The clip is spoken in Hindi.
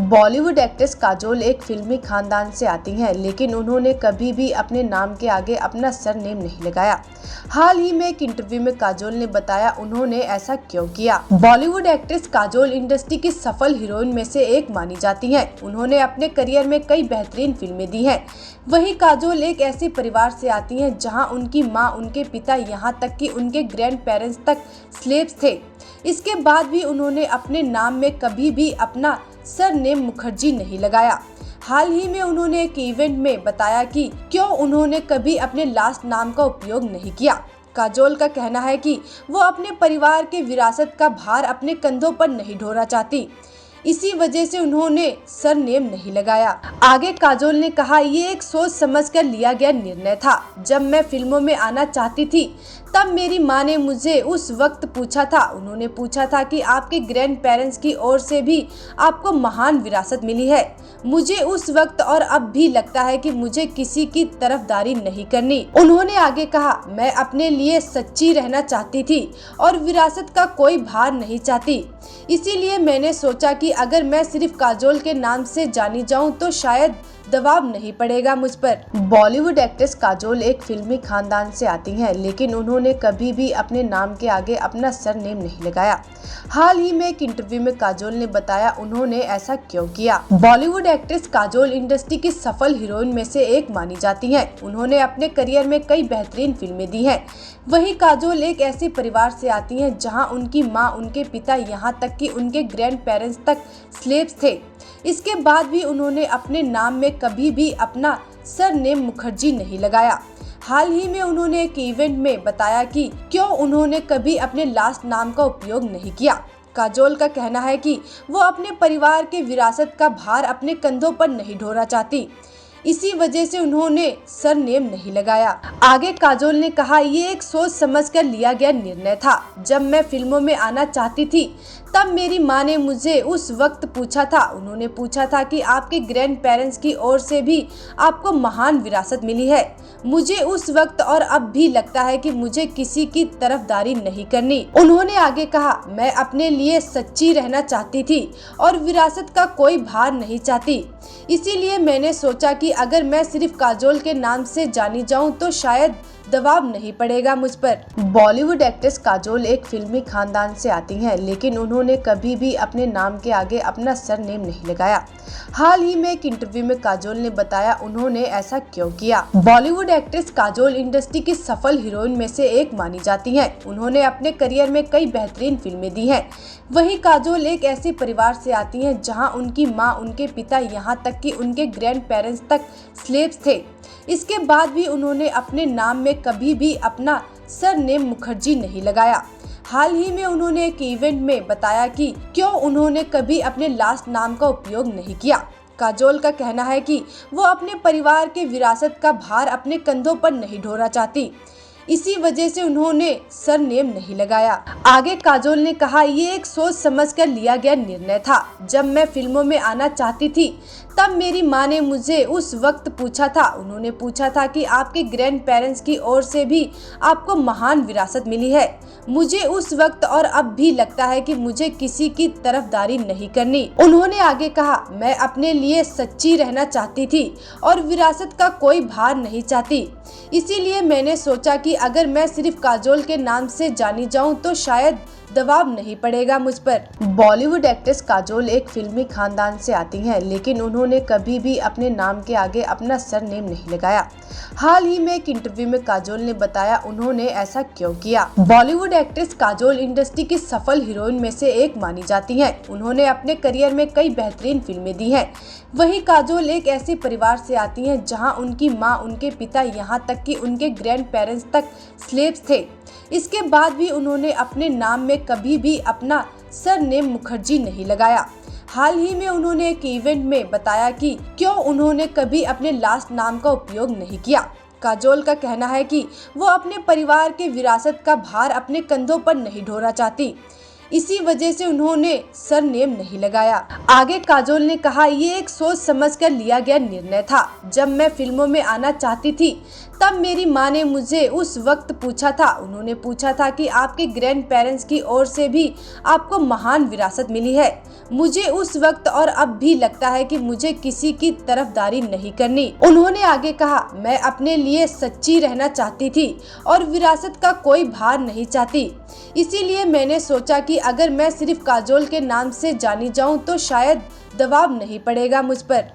बॉलीवुड एक्ट्रेस काजोल एक फिल्मी खानदान से आती हैं, लेकिन उन्होंने कभी भी अपने नाम के आगे अपना सरनेम नहीं लगाया। हाल ही में एक इंटरव्यू में काजोल ने बताया उन्होंने ऐसा क्यों किया। बॉलीवुड एक्ट्रेस काजोल इंडस्ट्री की सफल हीरोइन में से एक मानी जाती हैं। उन्होंने अपने करियर में कई बेहतरीन फिल्में दी हैं। वहीं काजोल एक ऐसे परिवार से आती हैं जहां उनकी मां, उनके पिता, यहां तक कि उनके ग्रैंड पेरेंट्स तक स्लेव्स थे। इसके बाद भी उन्होंने अपने नाम में कभी भी अपना सरनेम मुखर्जी नहीं लगाया। हाल ही में उन्होंने एक इवेंट में बताया कि क्यों उन्होंने कभी अपने लास्ट नाम का उपयोग नहीं किया। काजोल का कहना है कि वो अपने परिवार के विरासत का भार अपने कंधों पर नहीं ढोना चाहती, इसी वजह से उन्होंने सरनेम नहीं लगाया। आगे काजोल ने कहा, ये एक सोच समझकर लिया गया निर्णय था। जब मैं फिल्मों में आना चाहती थी तब मेरी माँ ने मुझे उस वक्त पूछा था। उन्होंने पूछा था कि आपके ग्रैंड पेरेंट्स की ओर से भी आपको महान विरासत मिली है। मुझे उस वक्त और अब भी लगता है कि मुझे किसी की तरफदारी नहीं करनी। उन्होंने आगे कहा, मैं अपने लिए सच्ची रहना चाहती थी और विरासत का कोई भार नहीं चाहती। इसीलिए मैंने सोचा कि अगर मैं सिर्फ काजोल के नाम से जानी जाऊं तो शायद दबाव नहीं पड़ेगा मुझ पर। बॉलीवुड एक्ट्रेस काजोल एक फिल्मी खानदान से आती हैं, लेकिन उन्होंने कभी भी अपने नाम के आगे अपना सरनेम नहीं लगाया। हाल ही में एक इंटरव्यू में काजोल ने बताया उन्होंने ऐसा क्यों किया। बॉलीवुड एक्ट्रेस काजोल इंडस्ट्री की सफल हीरोइन में से एक मानी जाती हैं। उन्होंने अपने करियर में कई बेहतरीन फिल्में दी हैं। वहीं काजोल एक ऐसे परिवार से आती हैं जहां उनकी मां, उनके पिता, यहां तक कि उनके ग्रैंड पेरेंट्स तक स्लेव्स थे। इसके बाद भी उन्होंने अपने नाम में कभी भी अपना सरनेम मुखर्जी नहीं लगाया। हाल ही में उन्होंने एक इवेंट में बताया कि क्यों उन्होंने कभी अपने लास्ट नाम का उपयोग नहीं किया। काजोल का कहना है कि वो अपने परिवार के विरासत का भार अपने कंधों पर नहीं ढोना चाहती, इसी वजह से उन्होंने सरनेम नहीं लगाया। आगे काजोल ने कहा, ये एक सोच समझकर लिया गया निर्णय था। जब मैं फिल्मों में आना चाहती थी तब मेरी माँ ने मुझे उस वक्त पूछा था। उन्होंने पूछा था कि आपके ग्रैंड पेरेंट्स की ओर से भी आपको महान विरासत मिली है। मुझे उस वक्त और अब भी लगता है कि मुझे किसी की तरफदारी नहीं करनी। उन्होंने आगे कहा, मैं अपने लिए सच्ची रहना चाहती थी और विरासत का कोई भार नहीं चाहती। इसीलिए मैंने सोचा कि अगर मैं सिर्फ काजोल के नाम से जानी जाऊं तो शायद दबाव नहीं पड़ेगा मुझ पर। बॉलीवुड एक्ट्रेस काजोल एक फिल्मी खानदान से आती हैं, लेकिन उन्होंने कभी भी अपने नाम के आगे अपना सरनेम नहीं लगाया। हाल ही में एक इंटरव्यू में काजोल ने बताया उन्होंने ऐसा क्यों किया। बॉलीवुड एक्ट्रेस काजोल इंडस्ट्री की सफल हीरोइन में से एक मानी जाती हैं। उन्होंने अपने करियर में कई बेहतरीन फिल्में दी हैं। वहीं काजोल एक ऐसे परिवार से आती हैं जहां उनकी मां, उनके पिता, यहां तक कि उनके ग्रैंड पेरेंट्स तक स्लेव्स थे। इसके बाद भी उन्होंने अपने नाम में कभी भी अपना सरनेम मुखर्जी नहीं लगाया। हाल ही में उन्होंने एक इवेंट में बताया कि क्यों उन्होंने कभी अपने लास्ट नाम का उपयोग नहीं किया। काजोल का कहना है कि वो अपने परिवार के विरासत का भार अपने कंधों पर नहीं ढोना चाहती, इसी वजह से उन्होंने सरनेम नहीं लगाया। आगे काजोल ने कहा, ये एक सोच समझकर लिया गया निर्णय था। जब मैं फिल्मों में आना चाहती थी तब मेरी माँ ने मुझे उस वक्त पूछा था। उन्होंने पूछा था कि आपके ग्रैंड पेरेंट्स की ओर से भी आपको महान विरासत मिली है। मुझे उस वक्त और अब भी लगता है कि मुझे किसी की तरफदारी नहीं करनी। उन्होंने आगे कहा, मैं अपने लिए सच्ची रहना चाहती थी और विरासत का कोई भार नहीं चाहती। इसीलिए मैंने सोचा कि अगर मैं सिर्फ काजोल के नाम से जानी जाऊं तो शायद दबाव नहीं पड़ेगा मुझ पर। बॉलीवुड एक्ट्रेस काजोल एक फिल्मी खानदान से आती हैं, लेकिन उन्होंने कभी भी अपने नाम के आगे अपना सरनेम नहीं लगाया। हाल ही में एक इंटरव्यू में काजोल ने बताया उन्होंने ऐसा क्यों किया। बॉलीवुड एक्ट्रेस काजोल इंडस्ट्री की सफल हीरोइन में से एक मानी जाती हैं। उन्होंने अपने करियर में कई बेहतरीन फिल्में दी हैं। वहीं काजोल एक ऐसे परिवार से आती हैं जहां उनकी मां, उनके पिता, यहां तक कि उनके ग्रैंड पेरेंट्स तक स्लेव्स थे। इसके बाद भी उन्होंने अपने नाम में कभी भी अपना सरनेम मुखर्जी नहीं लगाया। हाल ही में उन्होंने एक इवेंट में बताया कि क्यों उन्होंने कभी अपने लास्ट नाम का उपयोग नहीं किया। काजोल का कहना है कि वो अपने परिवार के विरासत का भार अपने कंधों पर नहीं ढोना चाहती, इसी वजह से उन्होंने सरनेम नहीं लगाया। आगे काजोल ने कहा, ये एक सोच समझकर लिया गया निर्णय था। जब मैं फिल्मों में आना चाहती थी तब मेरी माँ ने मुझे उस वक्त पूछा था। उन्होंने पूछा था कि आपके ग्रैंड पेरेंट्स की ओर से भी आपको महान विरासत मिली है। मुझे उस वक्त और अब भी लगता है कि मुझे किसी की तरफदारी नहीं करनी। उन्होंने आगे कहा, मैं अपने लिए सच्ची रहना चाहती थी और विरासत का कोई भार नहीं चाहती। इसीलिए मैंने सोचा कि अगर मैं सिर्फ काजोल के नाम से जानी जाऊं तो शायद दबाव नहीं पड़ेगा मुझ पर।